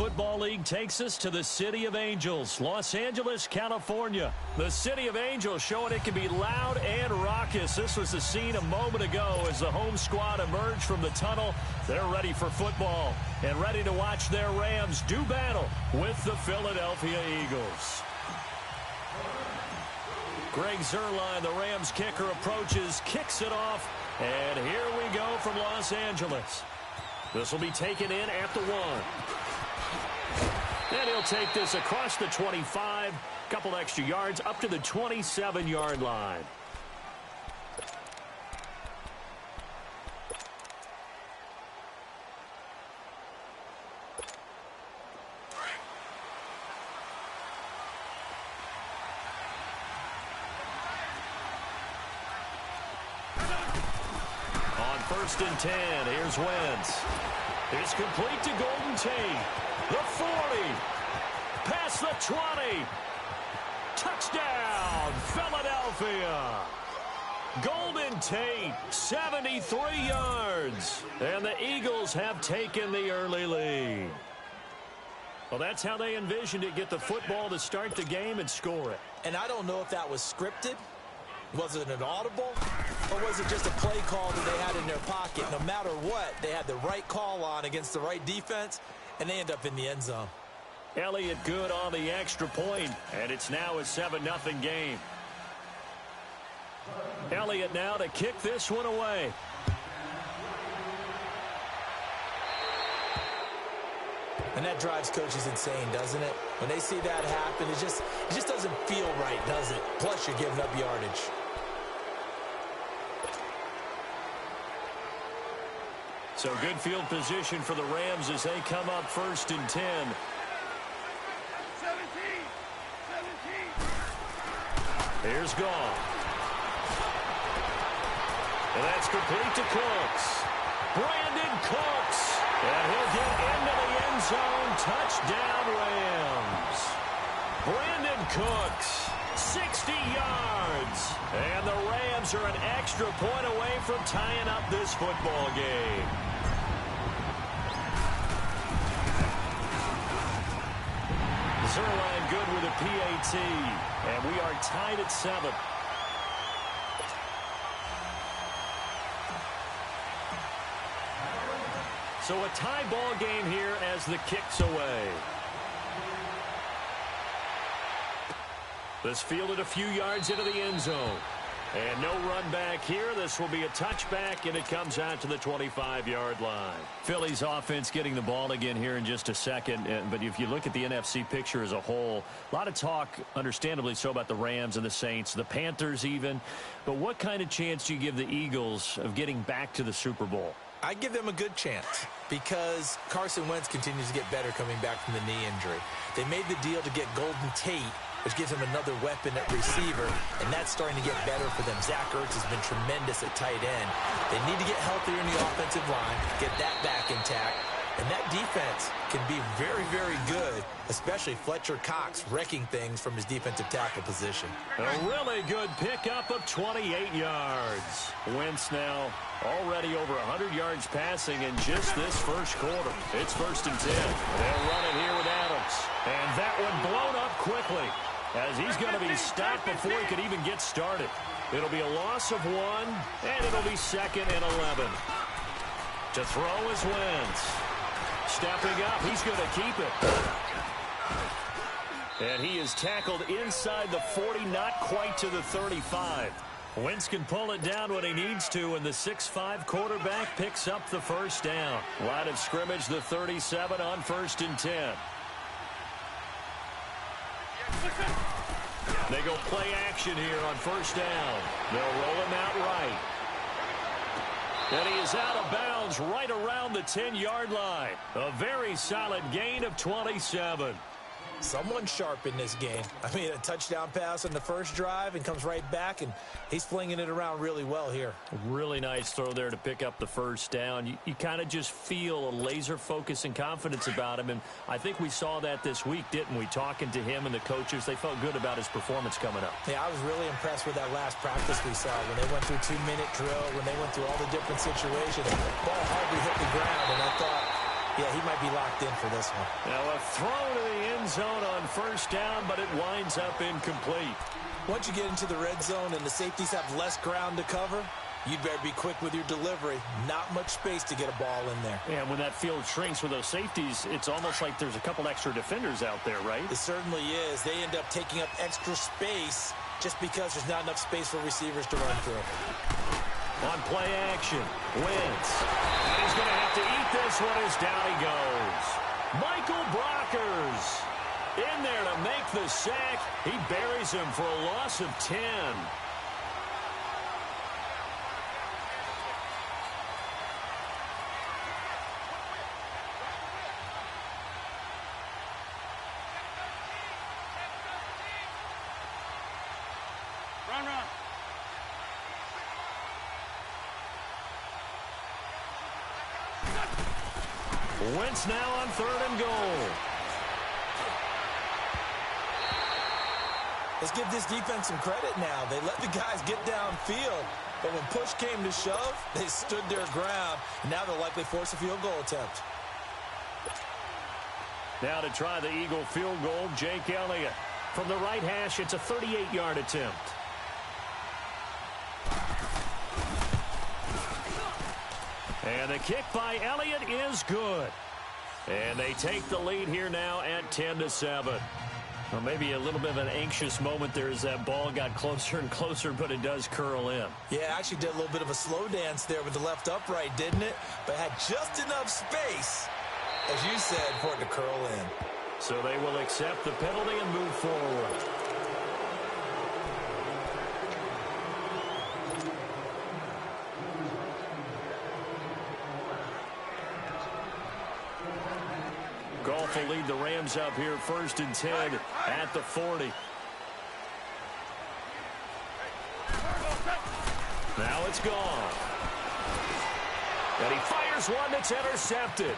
Football League takes us to the City of Angels, Los Angeles, California. The City of Angels showing it can be loud and raucous. This was the scene a moment ago as the home squad emerged from the tunnel. They're ready for football and ready to watch their Rams do battle with the Philadelphia Eagles. Greg Zuerlein, the Rams kicker, approaches, kicks it off, and here we go from Los Angeles. This will be taken in at the 1. And he'll take this across the 25, couple extra yards up to the 27-yard line. On 1st and 10, here's Wentz. It's complete to Golden Tate. The 40. Past the 20. Touchdown, Philadelphia. Golden Tate, 73 yards. And the Eagles have taken the early lead. Well, that's how they envisioned it. Get the football to start the game and score it. And I don't know if that was scripted. Was it an audible? Or was it just a play call that they had in their pocket? No matter what, they had the right call on against the right defense, and they end up in the end zone. Elliott good on the extra point, and it's now a 7-0 game. Elliott now to kick this one away. And that drives coaches insane, doesn't it? When they see that happen, it just doesn't feel right, does it? Plus, you're giving up yardage. So good field position for the Rams as they come up 1st and 10. 17. Here's Goff. And that's complete to Cooks. Brandon Cooks. And he'll get into the end zone. Touchdown, Rams. Brandon Cooks, 60 yards. And the Rams are an extra point away from tying up this football game. Zuerlein good with a PAT. And we are tied at 7. So a tie ball game here as the kick's away. This fielded a few yards into the end zone. And no run back here. This will be a touchback, and it comes out to the 25-yard line. Philly's offense getting the ball again here in just a second. But if you look at the NFC picture as a whole, a lot of talk, understandably so, about the Rams and the Saints, the Panthers even. But what kind of chance do you give the Eagles of getting back to the Super Bowl? I give them a good chance because Carson Wentz continues to get better coming back from the knee injury. They made the deal to get Golden Tate, which gives them another weapon at receiver, and that's starting to get better for them. Zach Ertz has been tremendous at tight end. They need to get healthier in the offensive line, get that back intact, and that defense can be very, very good, especially Fletcher Cox wrecking things from his defensive tackle position. A really good pickup of 28 yards. Wentz now already over 100 yards passing in just this first quarter. It's 1st and 10. They'll run it here with Adams. And that one blown up quickly as he's going to be stopped before he could even get started. It'll be a loss of 1, and it'll be 2nd and 11. To throw is Wentz. Stepping up, he's going to keep it. And he is tackled inside the 40, not quite to the 35. Wentz can pull it down when he needs to, and the 6'5" quarterback picks up the first down. Line of scrimmage, the 37 on 1st and 10. They go play action here on 1st down. They'll roll him out right. And he is out of bounds right around the 10-yard line. A very solid gain of 27. Someone sharp in this game. I mean, a touchdown pass on the first drive and comes right back, and he's flinging it around really well here. Really nice throw there to pick up the first down. You kind of just feel a laser focus and confidence about him, and I think we saw that this week, didn't we? Talking to him and the coaches, they felt good about his performance coming up. Yeah, I was really impressed with that last practice we saw when they went through 2-minute drill, when they went through all the different situations. The ball hardly hit the ground, and I thought, Yeah, he might be locked in for this one. Now a throw to the end zone on first down, but it winds up incomplete. Once you get into the red zone and the safeties have less ground to cover, you'd better be quick with your delivery. Not much space to get a ball in there. Yeah, when that field shrinks with those safeties, it's almost like there's a couple extra defenders out there, right? It certainly is. They end up taking up extra space just because there's not enough space for receivers to run through. On play action, Wentz. And he's going to have to eat this one as down he goes. Michael Brockers in there to make the sack. He buries him for a loss of 10. Run. Wentz now on 3rd and goal. Let's give this defense some credit now. They let the guys get downfield, but when push came to shove, they stood their ground. Now they'll likely force a field goal attempt. Now to try the Eagle field goal, Jake Elliott. From the right hash, it's a 38-yard attempt. And the kick by Elliott is good. And they take the lead here now at 10-7. Well, maybe a little bit of an anxious moment there as that ball got closer and closer, but it does curl in. Yeah, actually did a little bit of a slow dance there with the left upright, didn't it? But had just enough space, as you said, for it to curl in. So they will accept the penalty and move forward. Goff will lead the Rams up here 1st and 10 at the 40. Now it's Goff. And he fires one that's intercepted.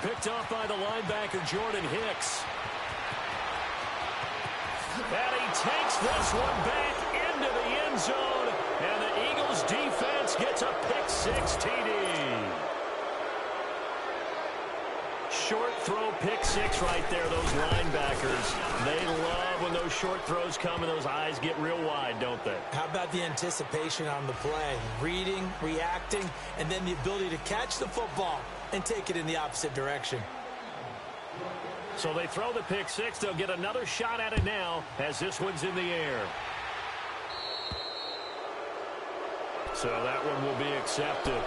Picked off by the linebacker, Jordan Hicks. And he takes this one back into the end zone. And the Eagles defense gets a pick-6 TD. Short throw, pick-6 right there, those linebackers. They love when those short throws come and those eyes get real wide, don't they? How about the anticipation on the play? Reading, reacting, and then the ability to catch the football and take it in the opposite direction. So they throw the pick-6. They'll get another shot at it now as this one's in the air. So that one will be accepted.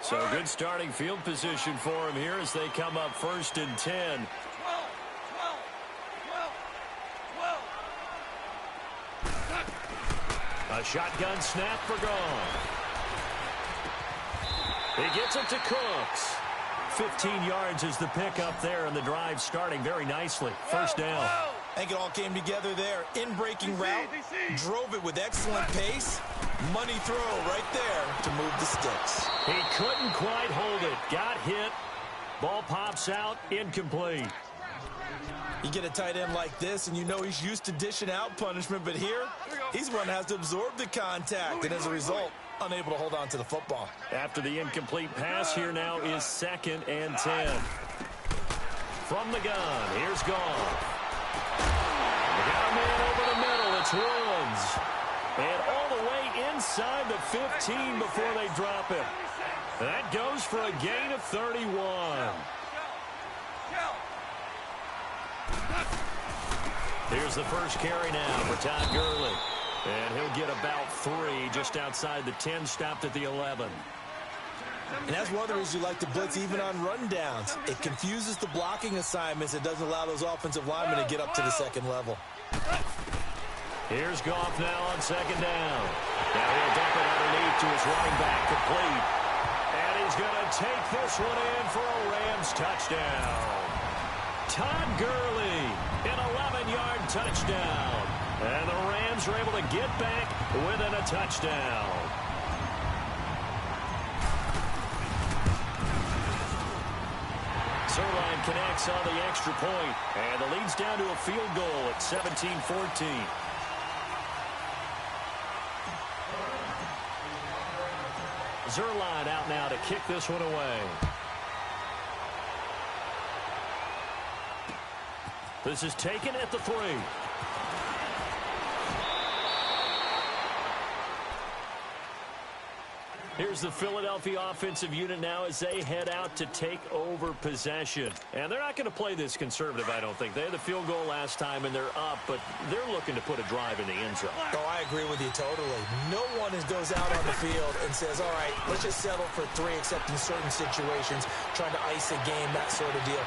So good starting field position for him here as they come up 1st and 10. 12. A shotgun snap for Goff. He gets it to Cooks. 15 yards is the pickup there, and the drive starting very nicely. 1st down. I think it all came together there. In-breaking route, drove it with excellent pace. Money throw right there to move the sticks. He couldn't quite hold it. Got hit. Ball pops out. Incomplete. You get a tight end like this, and you know he's used to dishing out punishment, but here, he's one that has to absorb the contact, and as a result, unable to hold on to the football. After the incomplete pass, here now is 2nd and 10. From the gun, here's Goff. They got a man over the middle. It's Woods. And all the way inside the 15 before they drop it. That goes for a gain of 31. Here's the first carry now for Todd Gurley. And he'll get about 3 just outside the 10, stopped at the 11. And that's one of the reasons you like to blitz even on rundowns. It confuses the blocking assignments. It doesn't allow those offensive linemen to get up to the second level. Here's Goff now on 2nd down. Now he'll dump it underneath to his running back, complete. And he's going to take this one in for a Rams touchdown. Todd Gurley, an 11-yard touchdown. And the Rams are able to get back within a touchdown. Zerline connects on the extra point, and the lead's down to a field goal at 17-14. Zerline out now to kick this one away. This is taken at the 3. Here's the Philadelphia offensive unit now as they head out to take over possession. And they're not going to play this conservative, I don't think. They had the field goal last time, and they're up, but they're looking to put a drive in the end zone. Oh, I agree with you totally. No one goes out on the field and says, all right, let's just settle for 3, except in certain situations, trying to ice a game, that sort of deal.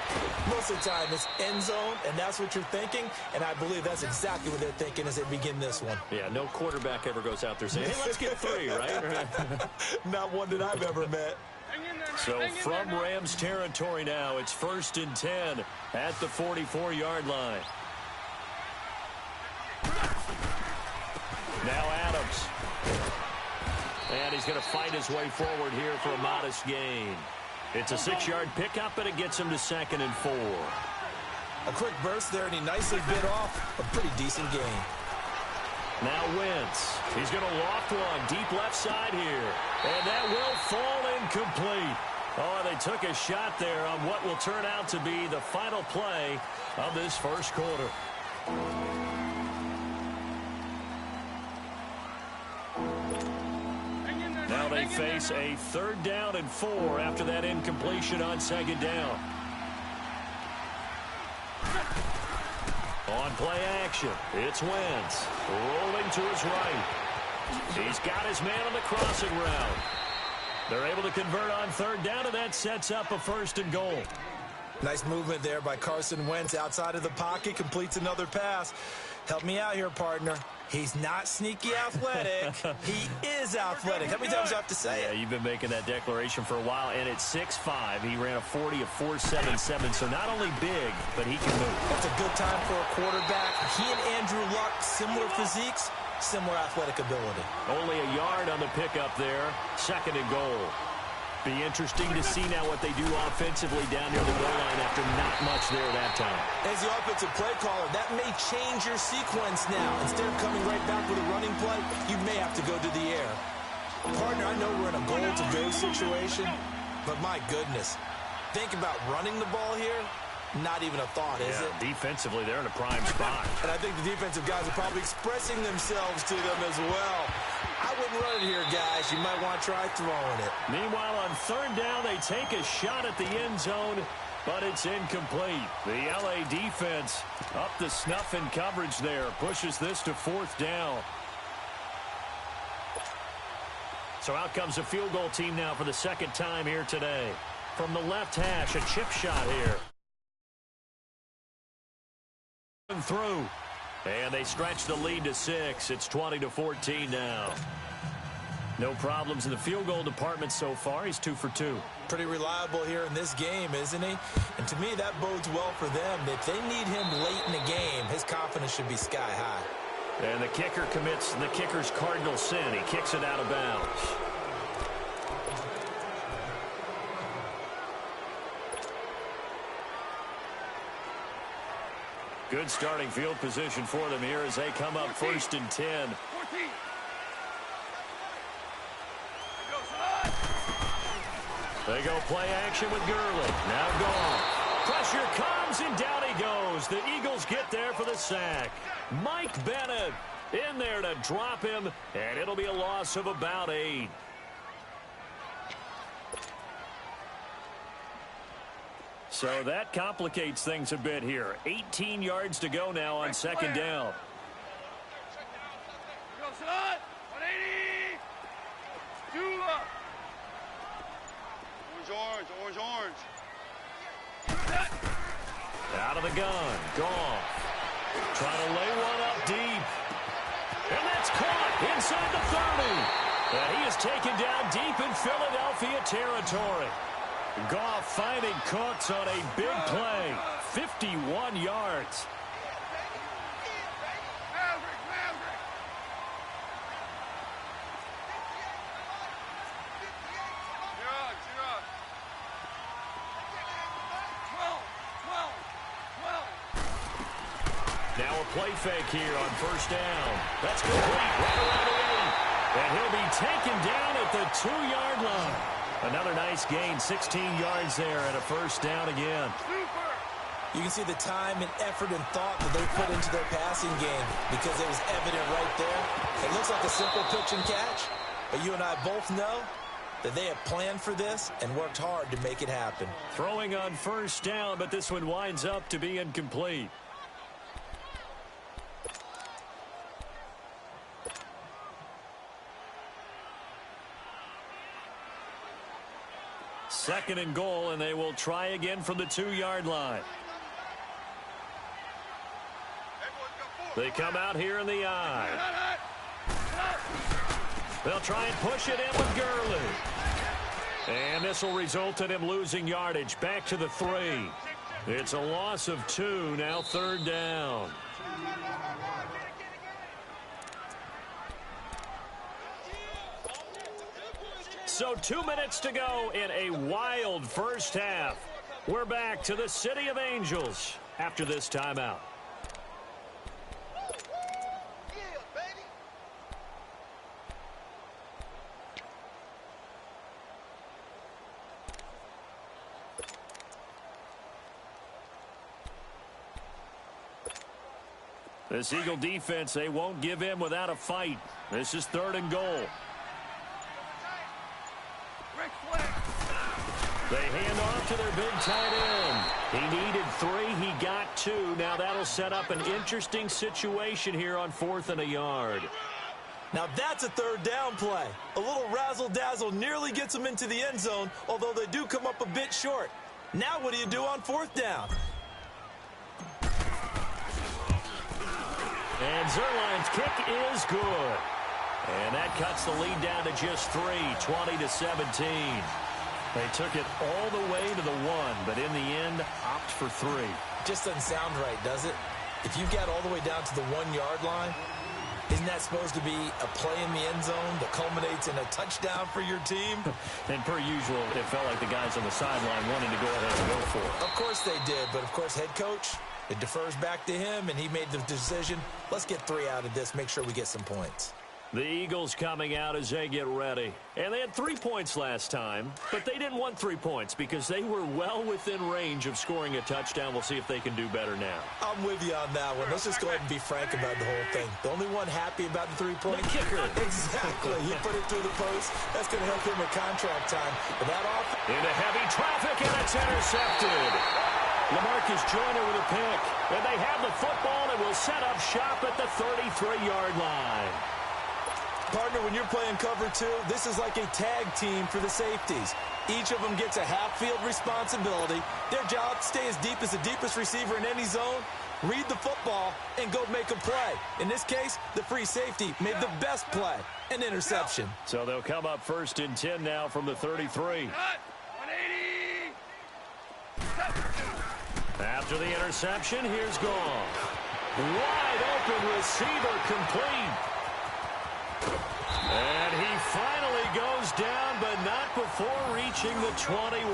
Most of the time, it's end zone, and that's what you're thinking, and I believe that's exactly what they're thinking as they begin this one. Yeah, no quarterback ever goes out there saying, hey, let's get 3, right? Not one that I've ever met. So from Rams territory now, it's 1st and 10 at the 44-yard line. Now Adams. And he's going to fight his way forward here for a modest gain. It's a 6-yard pickup, and it gets him to 2nd and 4. A quick burst there, and he nicely bit off a pretty decent gain. Now Wentz. He's going to loft one deep left side here. And that will fall incomplete. Oh, they took a shot there on what will turn out to be the final play of this first quarter. Now they face a 3rd down and 4 after that incompletion on 2nd down. On play action, it's Wentz. Rolling to his right. He's got his man on the crossing route. They're able to convert on 3rd down, and that sets up a 1st and goal. Nice movement there by Carson Wentz outside of the pocket, completes another pass. Help me out here, partner. He's not sneaky athletic. He is athletic. How many times do I have to say it? Yeah, you've been making that declaration for a while, and at 6'5", he ran a 40 of 4.77, so not only big, but he can move. That's a good time for a quarterback. He and Andrew Luck, similar physiques, similar athletic ability. Only a yard on the pickup there, 2nd and goal. Be interesting to see now what they do offensively down near the goal line after not much there that time. As the offensive play caller, that may change your sequence now. Instead of coming right back with a running play, you may have to go to the air. Partner, I know we're in a goal-to-go situation, but my goodness, think about running the ball here. Not even a thought, is it? Defensively, they're in a prime spot. And I think the defensive guys are probably expressing themselves to them as well. I wouldn't run it here, guys. You might want to try throwing it. Meanwhile, on 3rd down, they take a shot at the end zone, but it's incomplete. The L.A. defense up to snuff in coverage there. Pushes this to 4th down. So out comes the field goal team now for the 2nd time here today. From the left hash, a chip shot here. Through. And they stretch the lead to 6. It's 20-14 now. No problems in the field goal department so far. He's 2 for 2. Pretty reliable here in this game, isn't he? And to me, that bodes well for them. If they need him late in the game, his confidence should be sky high. And the kicker commits the kicker's cardinal sin. He kicks it out of bounds. Good starting field position for them here as they come up 1st and 10. They go play action with Gurley. Now gone. Pressure comes, and down he goes. The Eagles get there for the sack. Mike Bennett in there to drop him, and it'll be a loss of about 8. So that complicates things a bit here. 18 yards to go now on 2nd down. Orange. Out of the gun. Goff. Trying to lay one up deep. And that's caught inside the 30. And he is taken down deep in Philadelphia territory. Goff finding Cooks on a big play. 51 yards. Now a play fake here on first down. That's complete right around the 8. And he'll be taken down at the 2-yard line. Another nice gain, 16 yards there and a first down again. You can see the time and effort and thought that they put into their passing game because it was evident right there. It looks like a simple pitch and catch, but you and I both know that they have planned for this and worked hard to make it happen. Throwing on first down, but this one winds up to be incomplete. Second and goal, and they will try again from the 2-yard line. They come out here in the I. They'll try and push it in with Gurley. And this will result in him losing yardage back to the 3. It's a loss of 2, now third down. So 2 minutes to go in a wild first half. We're back to the City of Angels after this timeout. This Eagle defense, they won't give in without a fight. This is third and goal. They hand off to their big tight end. He needed 3. He got 2. Now that'll set up an interesting situation here on 4th and a yard. Now that's a third down play. A little razzle-dazzle nearly gets them into the end zone, although they do come up a bit short. Now what do you do on 4th down? And Zerline's kick is good. And that cuts the lead down to just 3, 20-17. They took it all the way to the 1, but in the end, opt for 3. Just doesn't sound right, does it? If you've got all the way down to the 1-yard line, isn't that supposed to be a play in the end zone that culminates in a touchdown for your team? And per usual, it felt like the guys on the sideline wanted to go ahead and go for it. Of course they did, but of course head coach, it defers back to him, and he made the decision. Let's get 3 out of this, make sure we get some points. The Eagles coming out as they get ready. And they had 3 points last time, but they didn't want 3 points because they were well within range of scoring a touchdown. We'll see if they can do better now. I'm with you on that one. Let's just go ahead and be frank about the whole thing. The only one happy about the 3-point? The kicker. Exactly. He put it through the post. That's going to help him with contract time. But that off. Into heavy traffic, and it's intercepted. LaMarcus Joyner with a pick. And they have the football and will set up shop at the 33-yard line. Partner, when you're playing cover 2, this is like a tag team for the safeties. Each of them gets a half-field responsibility. Their job, stay as deep as the deepest receiver in any zone, read the football, and go make a play. In this case, the free safety made the best play, an interception. So they'll come up 1st and 10 now from the 33. After the interception, here's Gong. Wide open receiver complete. And he finally goes down, but not before reaching the 21.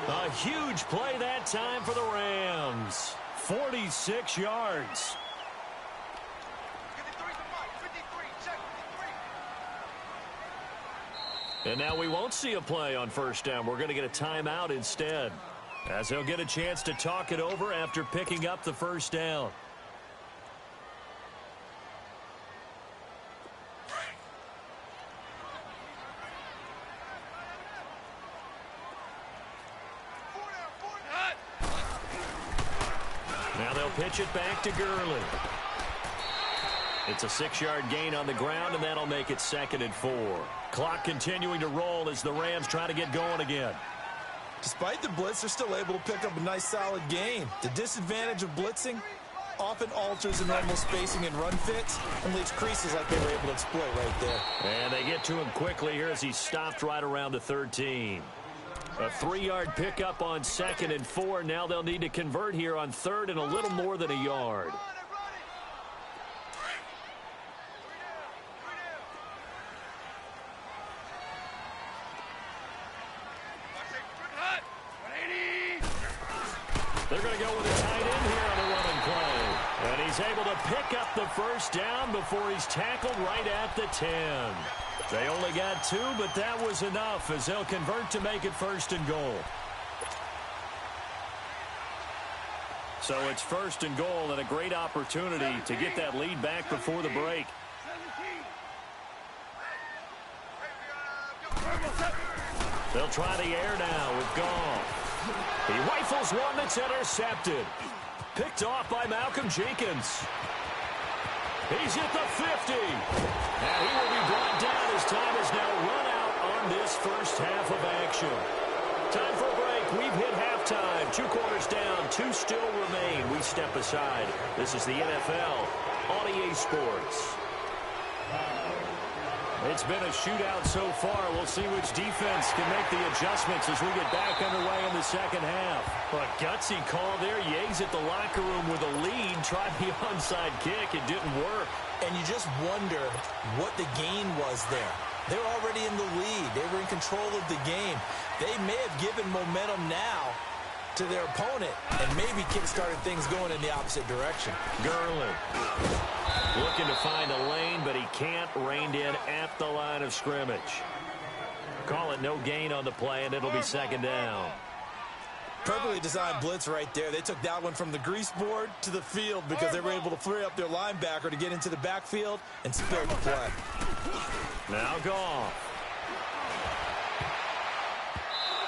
A huge play that time for the Rams. 46 yards. And now we won't see a play on first down. We're going to get a timeout instead, as they'll get a chance to talk it over after picking up the first down. Now they'll pitch it back to Gurley. It's a 6-yard gain on the ground, and that'll make it 2nd and 4. Clock continuing to roll as the Rams try to get going again. Despite the blitz, they're still able to pick up a nice, solid gain. The disadvantage of blitzing often alters the normal spacing and run fits and leaves creases like they were able to exploit right there. And they get to him quickly here as he stopped right around the 13. A 3-yard pickup on 2nd and 4. Now they'll need to convert here on 3rd and a little more than a yard. They're going to go with a tight end here on the running play. he's able to pick up the first down before he's tackled right at the 10. They only got 2, but that was enough as they'll convert to make it 1st and goal. So it's 1st and goal and a great opportunity to get that lead back before the break. They'll try the air now with Goff. He rifles one that's intercepted. Picked off by Malcolm Jenkins. He's at the 50. And he will be brought down as time has now run out on this first half of action. Time for a break. We've hit halftime. 2 quarters down. 2 still remain. We step aside. This is the NFL on EA Sports. It's been a shootout so far. We'll see which defense can make the adjustments as we get back underway in the second half. But gutsy call there. Yea's at the locker room with a lead. Tried the onside kick. It didn't work. And you just wonder what the gain was there. They're already in the lead. They were in control of the game. They may have given momentum now to their opponent and maybe kick-started things going in the opposite direction. Gurley looking to find a lane, but he can't. Reined in at the line of scrimmage. Call it no gain on the play, and it'll be 2nd down. Perfectly designed blitz right there. They took that one from the grease board to the field because they were able to free up their linebacker to get into the backfield and spill the play. Now Goff.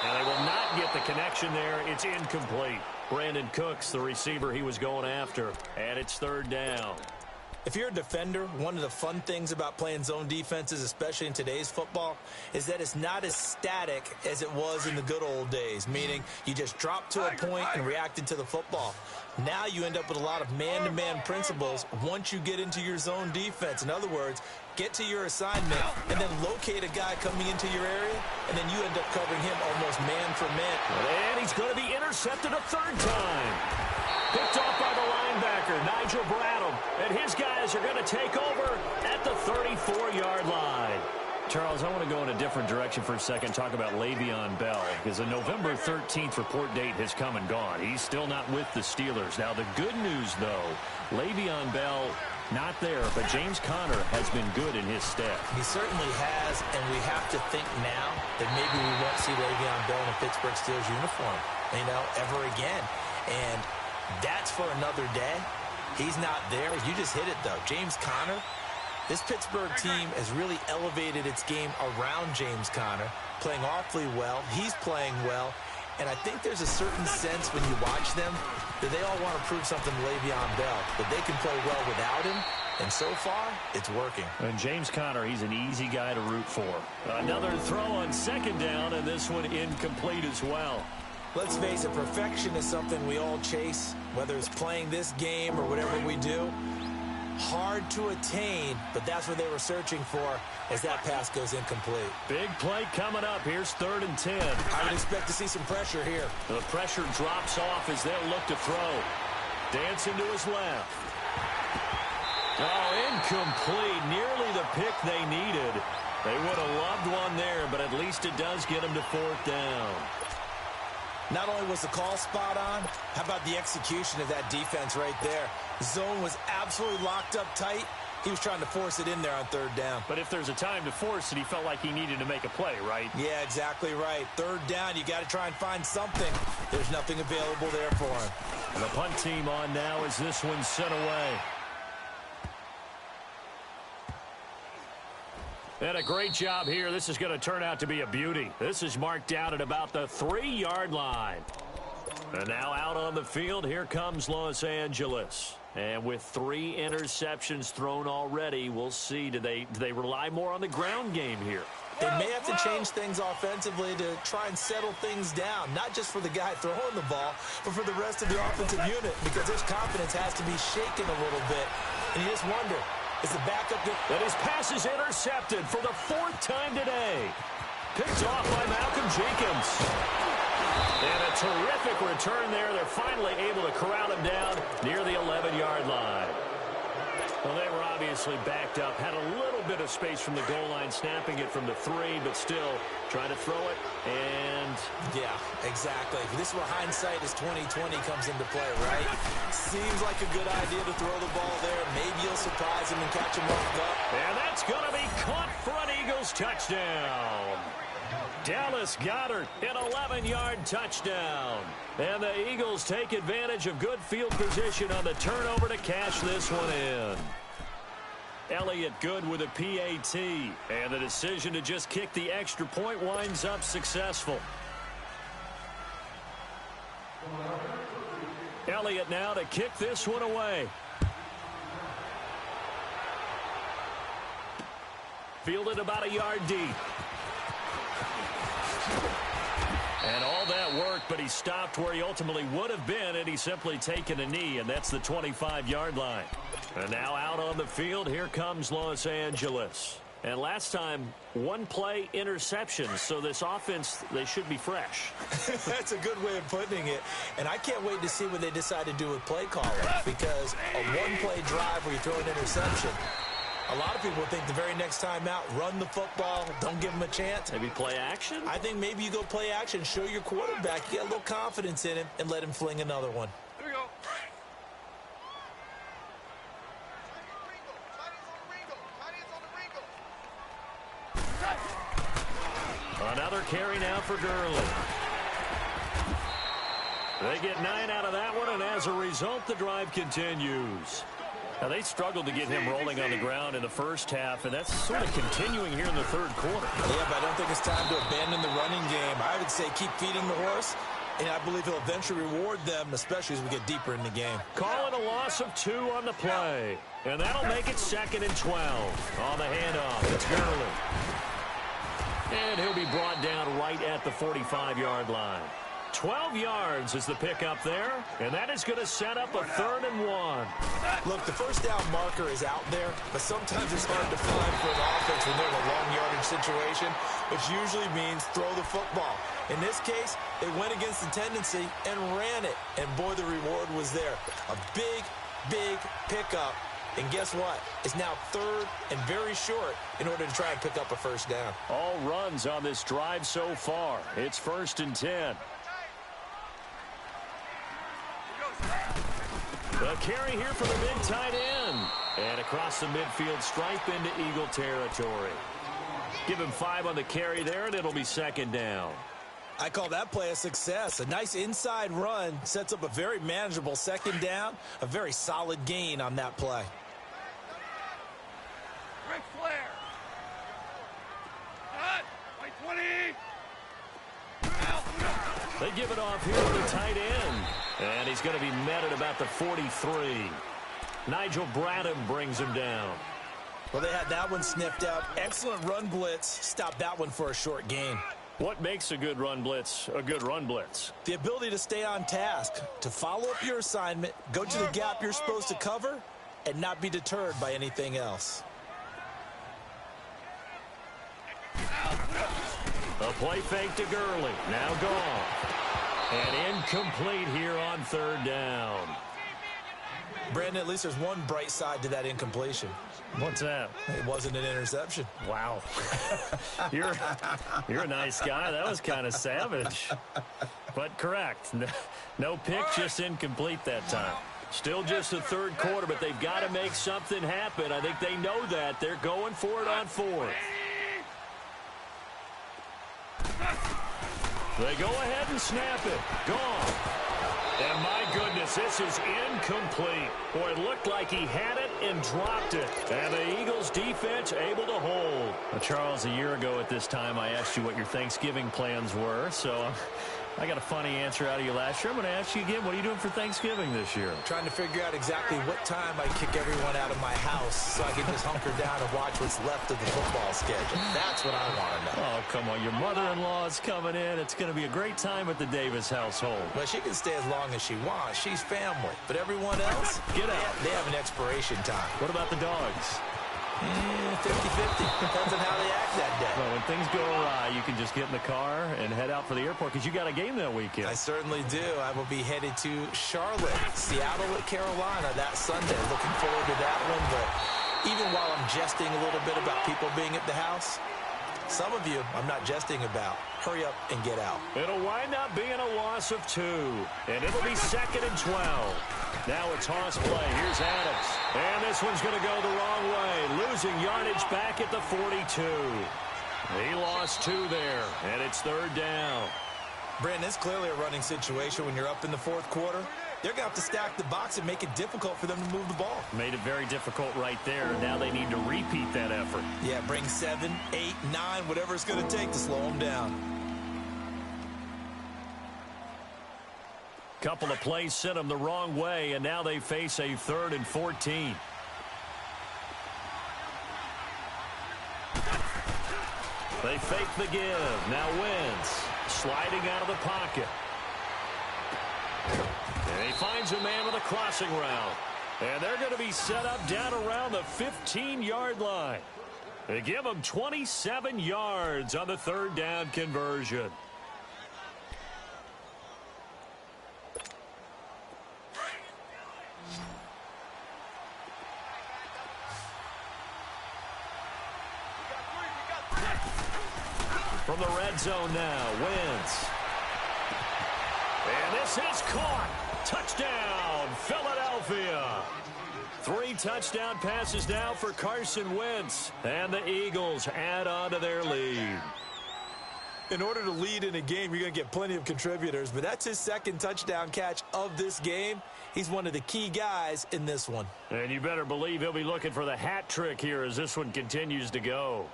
And they will not get the connection there. It's incomplete. Brandon Cooks, the receiver he was going after. And it's 3rd down. If you're a defender, one of the fun things about playing zone defenses, especially in today's football, is that it's not as static as it was in the good old days, meaning you just dropped to a point and reacted to the football. Now you end up with a lot of man-to-man principles once you get into your zone defense. In other words, get to your assignment and then locate a guy coming into your area, and then you end up covering him almost man for man. And he's going to be intercepted a 3rd time. Picked off by the linebacker, Nigel Bradham. And his guys are going to take over at the 34-yard line. Charles, I want to go in a different direction for a second, talk about Le'Veon Bell, because the November 13th report date has come and gone. He's still not with the Steelers. Now, the good news, though, Le'Veon Bell not there, but James Conner has been good in his stead. He certainly has, and we have to think now that maybe we won't see Le'Veon Bell in a Pittsburgh Steelers uniform, ever again. And that's for another day. He's not there. You just hit it, though. James Conner, this Pittsburgh team has really elevated its game around James Conner, playing awfully well. He's playing well. And I think there's a certain sense when you watch them that they all want to prove something to Le'Veon Bell, that they can play well without him. And so far, it's working. And James Conner, he's an easy guy to root for. Another throw on 2nd down, and this one incomplete as well. Let's face it, perfection is something we all chase, whether it's playing this game or whatever we do. Hard to attain, but that's what they were searching for as that pass goes incomplete. Big play coming up. Here's 3rd and 10. I would expect to see some pressure here. The pressure drops off as they'll look to throw. Dancing to his left. Oh, incomplete. Nearly the pick they needed. They would have loved one there, but at least it does get them to 4th down. Not only was the call spot on, how about the execution of that defense right there? The zone was absolutely locked up tight. He was trying to force it in there on 3rd down. But if there's a time to force it, he felt like he needed to make a play, right? Yeah, exactly right. 3rd down, you got to try and find something. There's nothing available there for him. And the punt team on now as this one's sent away. And a great job here. This is going to turn out to be a beauty. This is marked down at about the 3-yard line. And now out on the field, here comes Los Angeles. And with 3 interceptions thrown already, we'll see. Do they rely more on the ground game here? They may have to change things offensively to try and settle things down, not just for the guy throwing the ball, but for the rest of the offensive unit, because his confidence has to be shaken a little bit. And you just wonder, is the backup good? That his pass is intercepted for the 4th time today. Picked off by Malcolm Jenkins. And a terrific return there. They're finally able to corral him down near the 11-yard line. Well, they were obviously nicely backed up. Had a little bit of space from the goal line, snapping it from the 3, but still trying to throw it. And yeah, exactly. This is where hindsight is 20/20 comes into play, right? Seems like a good idea to throw the ball there. Maybe you'll surprise him and catch him off guard. And that's going to be caught for an Eagles touchdown. Dallas Goedert, an 11-yard touchdown. And the Eagles take advantage of good field position on the turnover to cash this one in. Elliott good with a PAT. And the decision to just kick the extra point winds up successful. Elliott now to kick this one away. Fielded about a yard deep. And all that work, but he stopped where he ultimately would have been, and he's simply taken a knee, and that's the 25-yard line. And now out on the field, here comes Los Angeles. And last time, one play interception, so this offense, they should be fresh. That's a good way of putting it. And I can't wait to see what they decide to do with play calling, because a one-play drive where you throw an interception, a lot of people think the very next time out, run the football, don't give them a chance. Maybe play action? I think maybe you go play action, show your quarterback, you get a little confidence in him, and let him fling another one. Here we go. Another carry now for Gurley. They get 9 out of that one, and as a result, the drive continues. Now, they struggled to get him rolling on the ground in the first half, and that's sort of continuing here in the third quarter. Yeah, but I don't think it's time to abandon the running game. I would say keep feeding the horse, and I believe he'll eventually reward them, especially as we get deeper in the game. Call it a loss of 2 on the play, and that'll make it 2nd and 12. On the handoff, it's Gurley. And he'll be brought down right at the 45-yard line. 12 yards is the pickup there, and that is going to set up a 3rd and 1. Look, the first down marker is out there, but sometimes it's hard to find for an offense when they're in a long yardage situation, which usually means throw the football. In this case, they went against the tendency and ran it, and boy, the reward was there. A big, big pickup, and guess what? It's now 3rd and very short in order to try and pick up a first down. All runs on this drive so far. It's 1st and 10. The carry here for the big tight end. And across the midfield stripe into Eagle territory. Give him 5 on the carry there, and it'll be 2nd down. I call that play a success. A nice inside run sets up a very manageable 2nd down. A very solid gain on that play. Ric Flair. Cut. White 20. They give it off here to the tight end. And he's going to be met at about the 43. Nigel Bradham brings him down. Well, they had that one sniffed out. Excellent run blitz. Stopped that one for a short gain. What makes a good run blitz a good run blitz? The ability to stay on task, to follow up your assignment, go to the gap you're supposed to cover, and not be deterred by anything else. A play fake to Gurley. Now gone. And incomplete here on 3rd down. Brandon, at least there's one bright side to that incompletion. What's that? It wasn't an interception. Wow. You're a nice guy. That was kind of savage. But correct. No pick, just incomplete that time. Still just the 3rd quarter, but they've got to make something happen. I think they know that. They're going for it on 4th. They go ahead and snap it. Gone. And my goodness, this is incomplete. Boy, it looked like he had it and dropped it. And the Eagles defense able to hold. Well, Charles, a year ago at this time, I asked you what your Thanksgiving plans were. So I got a funny answer out of you last year. I'm going to ask you again, what are you doing for Thanksgiving this year? Trying to figure out exactly what time I kick everyone out of my house so I can just hunker down and watch what's left of the football schedule. That's what I want to know. Oh, come on. Your mother-in-law is coming in. It's going to be a great time at the Davis household. Well, she can stay as long as she wants. She's family. But everyone else, Get out. They have an expiration time. What about the dogs? 50-50. Depends on how they act that day. Well, when things go awry, you can just get in the car and head out for the airport because you got a game that weekend. I certainly do. I will be headed to Charlotte, Seattle at Carolina that Sunday. Looking forward to that one, but even jesting a little bit about people being at the house? Some of you, I'm not jesting about. Hurry up and get out. It'll wind up being a loss of 2, and it'll be 2nd and 12. Now a toss play. Here's Adams. And this one's going to go the wrong way, losing yardage back at the 42. He lost 2 there, and it's 3rd down. Brandon, it's clearly a running situation when you're up in the 4th quarter. They're going to have to stack the box and make it difficult for them to move the ball. Made it very difficult right there. Now they need to repeat that effort. Yeah, bring 7, 8, 9, whatever it's going to take to slow them down. Couple of plays sent them the wrong way, and now they face a 3rd and 14. They fake the give. Now Wentz sliding out of the pocket. And he finds a man with a crossing route. And they're going to be set up down around the 15-yard line. They give them 27 yards on the 3rd down conversion. From the red zone now, Wentz. And this is caught. Touchdown, Philadelphia. 3 touchdown passes now for Carson Wentz. And the Eagles add on to their lead. In order to lead in a game, you're going to get plenty of contributors, but that's his 2nd touchdown catch of this game. He's one of the key guys in this one. And you better believe he'll be looking for the hat trick here as this one continues to go.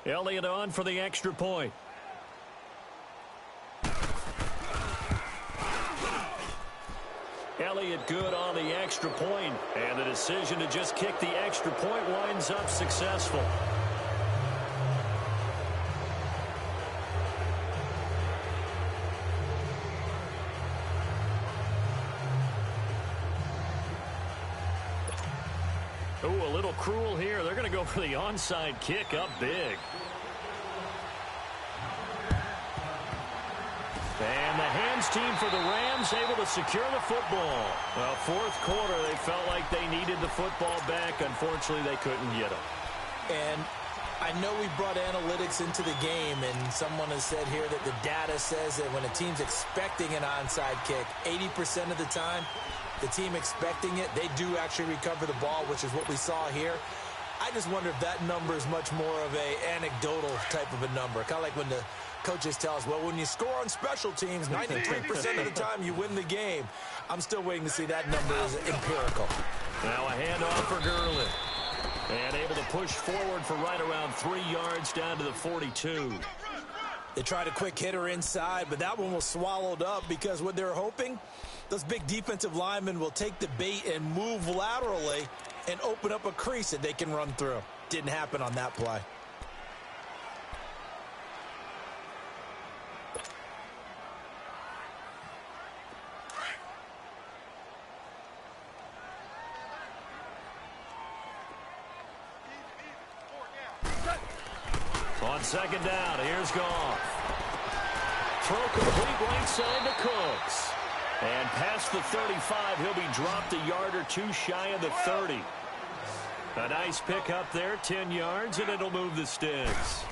Elliott on for the extra point. Elliott good on the extra point, and the decision to just kick the extra point winds up successful. Ooh, a little cruel here. They're going to go for the onside kick up big. And the hands team for the Rams able to secure the football. Well, 4th quarter, they felt like they needed the football back. Unfortunately, they couldn't get it. And I know we brought analytics into the game, and someone has said here that the data says that when a team's expecting an onside kick, 80% of the time, the team expecting it, they do actually recover the ball, which is what we saw here. I just wonder if that number is much more of a anecdotal type of a number. Kind of like when the coaches tell us, well, when you score on special teams, 93% of the time you win the game. I'm still waiting to see that number is empirical. Now a handoff for Gurley. And able to push forward for right around 3 yards down to the 42. They tried a quick hitter inside, but that one was swallowed up because what they're hoping, those big defensive linemen will take the bait and move laterally and open up a crease that they can run through. Didn't happen on that play. On 2nd down, here's Goff. Throw complete right side to Cooks. And past the 35, he'll be dropped a yard or 2 shy of the 30. A nice pickup there, 10 yards, and it'll move the sticks.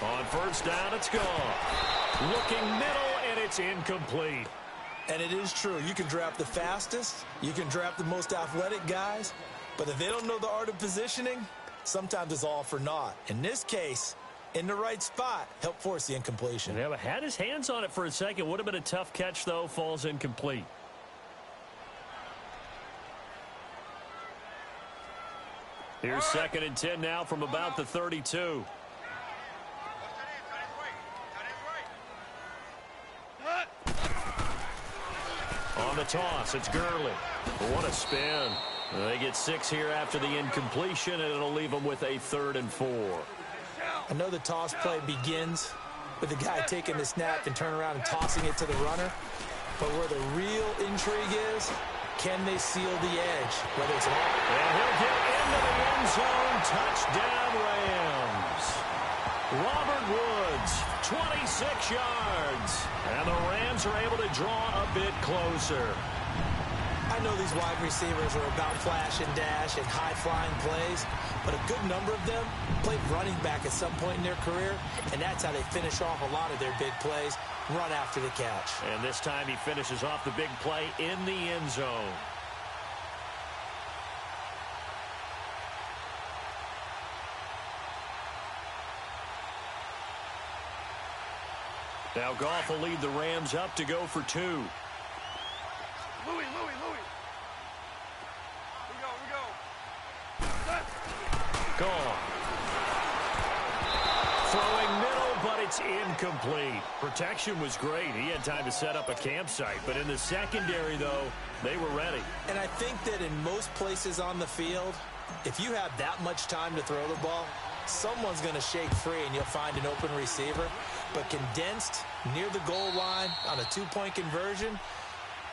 On 1st down, it's Goff. Looking middle, and it's incomplete. And it is true. You can draft the fastest. You can draft the most athletic guys. But if they don't know the art of positioning, sometimes it's all for naught. In this case, in the right spot, help force the incompletion. Yeah, but had his hands on it for a second. Would have been a tough catch, though. Falls incomplete. Here's 2nd and 10 now from about the 32. On the toss, it's Gurley. What a spin. They get 6 here after the incompletion, and it'll leave them with a 3rd and 4. I know the toss play begins with the guy taking the snap and turn around and tossing it to the runner. But where the real intrigue is, can they seal the edge? Whether it's an and he'll get into the end zone. Touchdown, Rams. Robert Woods, 26 yards. And the Rams are able to draw a bit closer. I I know these wide receivers are about flash and dash and high-flying plays, but a good number of them played running back at some point in their career, and that's how they finish off a lot of their big plays, run after the catch. And this time he finishes off the big play in the end zone. Now Goff will lead the Rams up to go for 2. Louis. We go. Goff. Throwing middle, but it's incomplete. Protection was great. He had time to set up a campsite. But in the secondary, though, they were ready. And I think that in most places on the field, if you have that much time to throw the ball, someone's going to shake free and you'll find an open receiver. But condensed near the goal line on a 2-point conversion,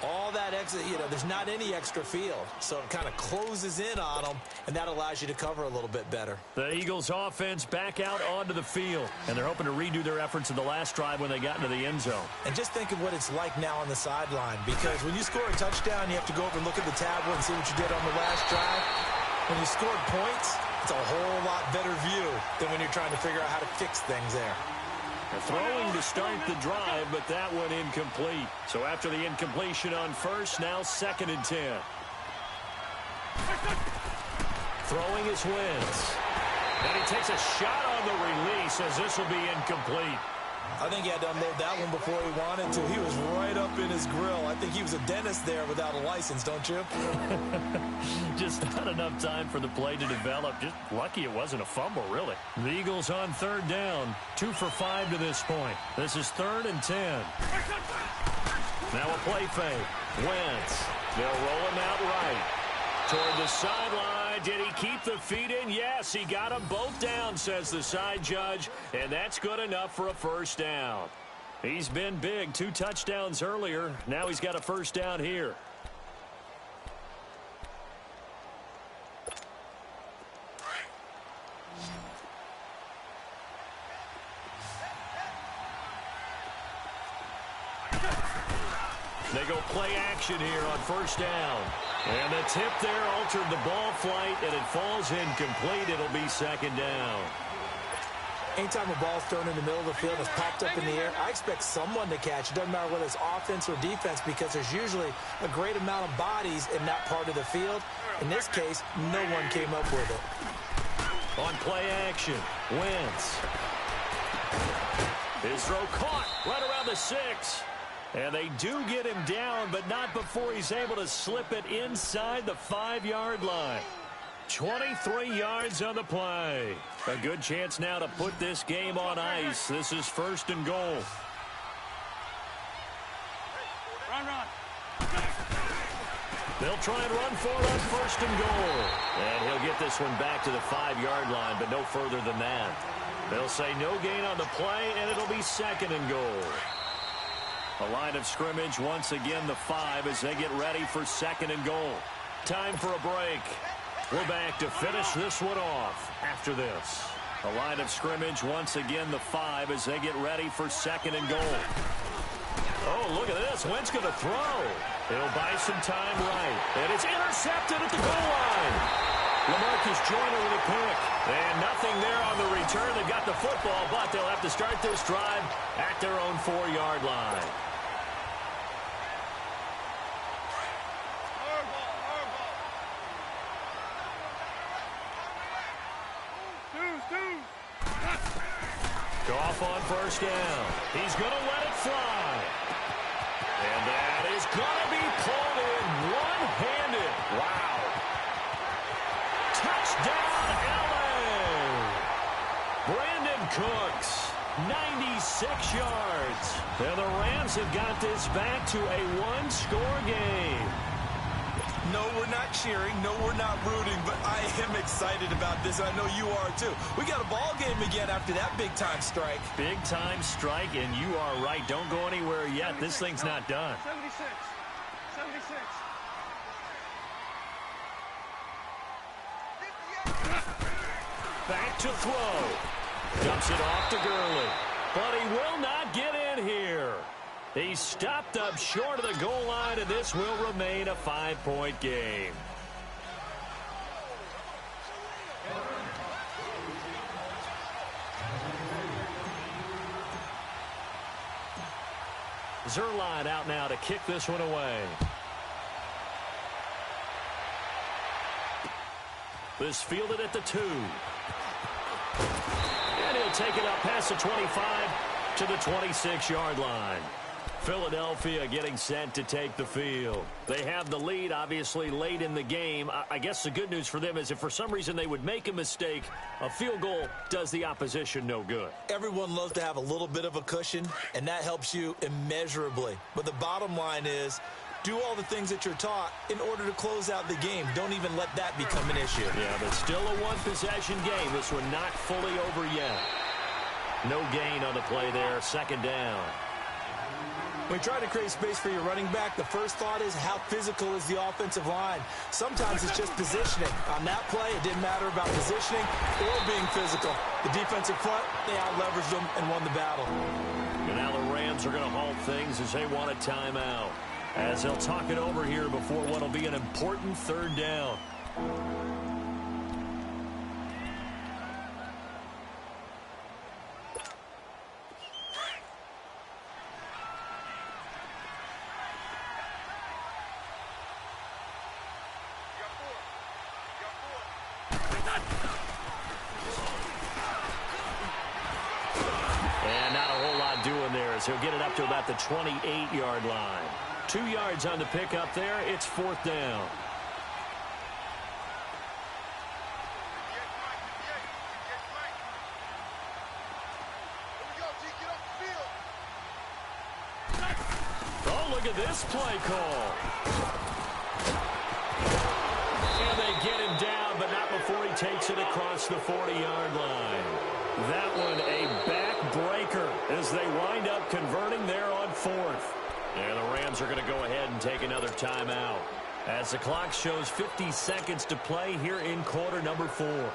all that extra, there's not any extra field. So it kind of closes in on them, and that allows you to cover a little bit better. The Eagles offense back out onto the field, and they're hoping to redo their efforts in the last drive when they got into the end zone. And just think of what it's like now on the sideline, because when you score a touchdown, you have to go over and look at the tablet and see what you did on the last drive. When you scored points, it's a whole lot better view than when you're trying to figure out how to fix things there. Throwing to start the drive, but that one incomplete. So after the incompletion on first, now 2nd and 10. Throwing is Wentz. And he takes a shot on the release as this will be incomplete. I think he had to unload that one before he wanted to. He was right up in his grill. I think he was a dentist there without a license, don't you? Just not enough time for the play to develop. Just lucky it wasn't a fumble, really. The Eagles on 3rd down. 2 for 5 to this point. This is 3rd and 10. Now a play fake. Wentz. They'll roll him out right. Toward the sideline. Did he keep the feet in? Yes, he got them both down, says the side judge. And that's good enough for a first down. He's been big. 2 touchdowns earlier. Now he's got a first down here. They go play action here on first down. And the tip there altered the ball flight, and it falls incomplete. It'll be 2nd down. Anytime a ball's thrown in the middle of the field and it's popped up in the air, I expect someone to catch. It doesn't matter whether it's offense or defense, because there's usually a great amount of bodies in that part of the field. In this case, no one came up with it. On play action, Wentz. His throw caught right around the 6. And they do get him down, but not before he's able to slip it inside the 5-yard line. 23 yards on the play. A good chance now to put this game on ice. This is 1st and goal. Run. They'll try and run for it on 1st and goal. And he'll get this one back to the 5-yard line, but no further than that. They'll say no gain on the play, and it'll be 2nd and goal. A line of scrimmage once again, the 5, as they get ready for 2nd and goal. Time for a break. We're back to finish this one off after this. A line of scrimmage once again, the 5, as they get ready for 2nd and goal. Oh, look at this. Wentz going to throw. He'll buy some time right. And it's intercepted at the goal line. LaMarcus Joyner with a pick. And nothing there on the return. They got the football, but they'll have to start this drive at their own 4-yard line. Goff on first down. He's going to let it fly. And that is going to be pulled in one-handed. Wow. Touchdown, L.A. Brandon Cooks, 96 yards. And the Rams have got this back to a 1-score game. No, we're not cheering. No, we're not rooting. But I am excited about this. I know you are, too. We got a ball game again after that big-time strike. Big-time strike, and you are right. Don't go anywhere yet. This thing's not done. 76. Back to throw. Dumps it off to Gurley. But he will not get in here. He's stopped up short of the goal line, and this will remain a 5-point game. Zerline out now to kick this one away. This fielded at the 2. And he'll take it up past the 25 to the 26-yard line. Philadelphia getting set to take the field. They have the lead, obviously, late in the game. I guess the good news for them is if for some reason they would make a mistake, a field goal does the opposition no good. Everyone loves to have a little bit of a cushion, and that helps you immeasurably. But the bottom line is, do all the things that you're taught in order to close out the game. Don't even let that become an issue. Yeah, but still a one-possession game. This one not fully over yet. No gain on the play there. Second down. When you try to create space for your running back, the first thought is how physical is the offensive line. Sometimes it's just positioning. On that play, it didn't matter about positioning or being physical. The defensive front, they out-leveraged them and won the battle. And now the Rams are going to halt things as they want a timeout, as they'll talk it over here before what will be an important third down. He'll get it up to about the 28-yard line. 2 yards on the pickup there. It's fourth down. Oh, look at this play call. And they get him down, but not before he takes it across the 40-yard line. That one a backbreaker as they wind up converting there on fourth. And the Rams are going to go ahead and take another timeout as the clock shows 50 seconds to play here in quarter number 4. A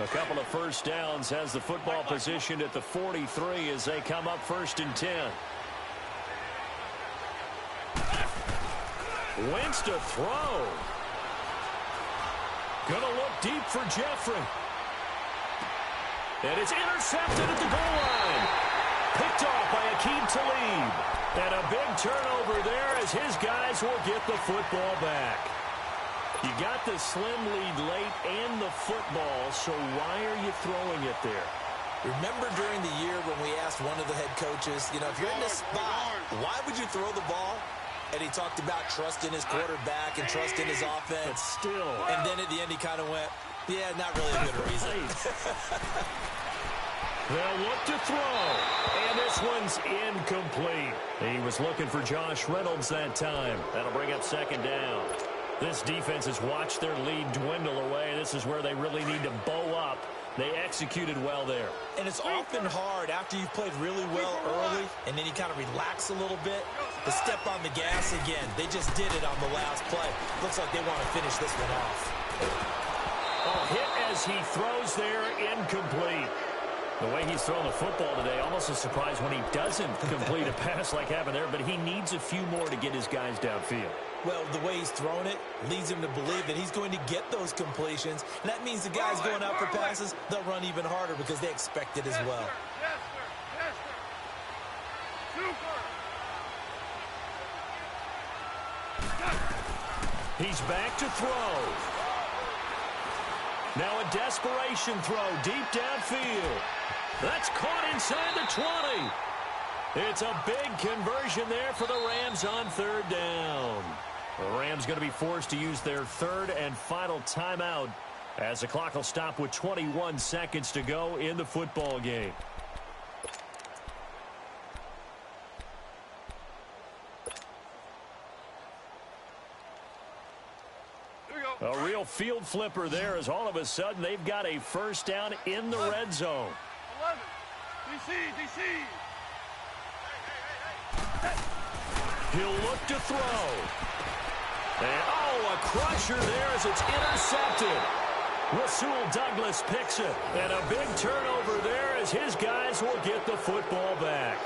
couple of first downs has the football positioned at the 43 as they come up first and 10. Wentz to throw. Going to look deep for Jeffrey. And it's intercepted at the goal line. Picked off by Aqib Talib. And a big turnover there as his guys will get the football back. You got the slim lead late and the football, so why are you throwing it there? Remember during the year when we asked one of the head coages, you know, if you're in this spot, why would you throw the ball? And he talked about trust in his quarterback and trust in his offense. But still. And then at the end he kind of went, yeah, not really a good reason. They'll look to throw, and this one's incomplete. He was looking for Josh Reynolds that time. That'll bring up second down. This defense has watched their lead dwindle away. This is where they really need to bow up. They executed well there. And it's often hard after you've played really well early, and then you kind of relax a little bit, to step on the gas again. They just did it on the last play. Looks like they want to finish this one off. Oh, hit as he throws there, incomplete. The way he's thrown the football today, almost a surprise when he doesn't complete a pass like happened there, but he needs a few more to get his guys downfield. Well, the way he's thrown it leads him to believe that he's going to get those completions. And that means the guys going out for passes, they'll run even harder because they expect it as well. Yes, sir. He's back to throw. Now a desperation throw deep downfield. That's caught inside the 20. It's a big conversion there for the Rams on third down. The Rams going to be forced to use their third and final timeout as the clock will stop with 21 seconds to go in the football game. A real field flipper there as all of a sudden they've got a first down in the red zone. 11. DC. He'll look to throw. And, oh, a crusher there as it's intercepted. Rasul Douglas picks it. And a big turnover there as his guys will get the football back.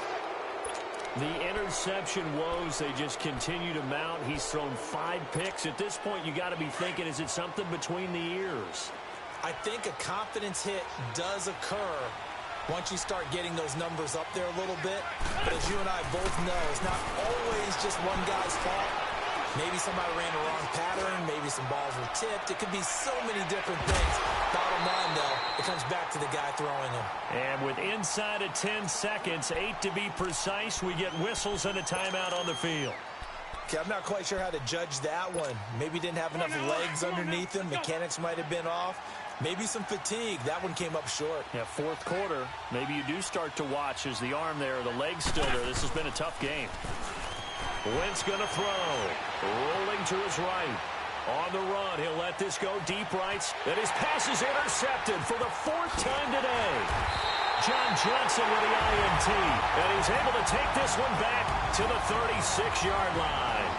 The interception woes, they just continue to mount. He's thrown 5 picks. At this point, you got to be thinking, is it something between the ears? I think a confidence hit does occur once you start getting those numbers up there a little bit. But as you and I both know, it's not always just one guy's fault. Maybe somebody ran a wrong pattern. Maybe some balls were tipped. It could be so many different things. Bottom line, though, it comes back to the guy throwing them. And with inside of 10 seconds, 8 to be precise, we get whistles and a timeout on the field. Okay, I'm not quite sure how to judge that one. Maybe didn't have enough legs underneath him. Mechanics might have been off. Maybe some fatigue. That one came up short. Yeah, fourth quarter, maybe you do start to watch as the arm there, the leg's still there. This has been a tough game. Wentz going to throw. Rolling to his right. On the run, he'll let this go deep rights. And his pass is intercepted for the 4th time today. John Johnson with the INT. And he's able to take this one back to the 36-yard line.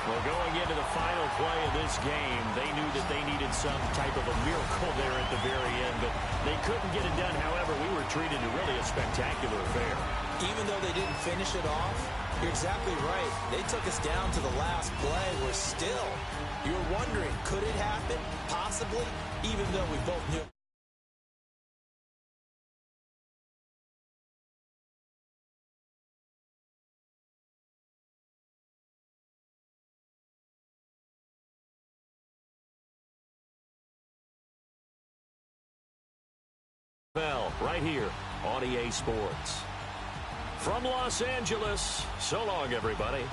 Well, going into the final play of this game, they knew that they needed some type of a miracle there at the very end, but they couldn't get it done. However, we were treated to really a spectacular affair. Even though they didn't finish it off, you're exactly right. They took us down to the last play. We're still, you're wondering, could it happen? Possibly, even though we both knew. Right here on EA Sports. From Los Angeles, so long, everybody.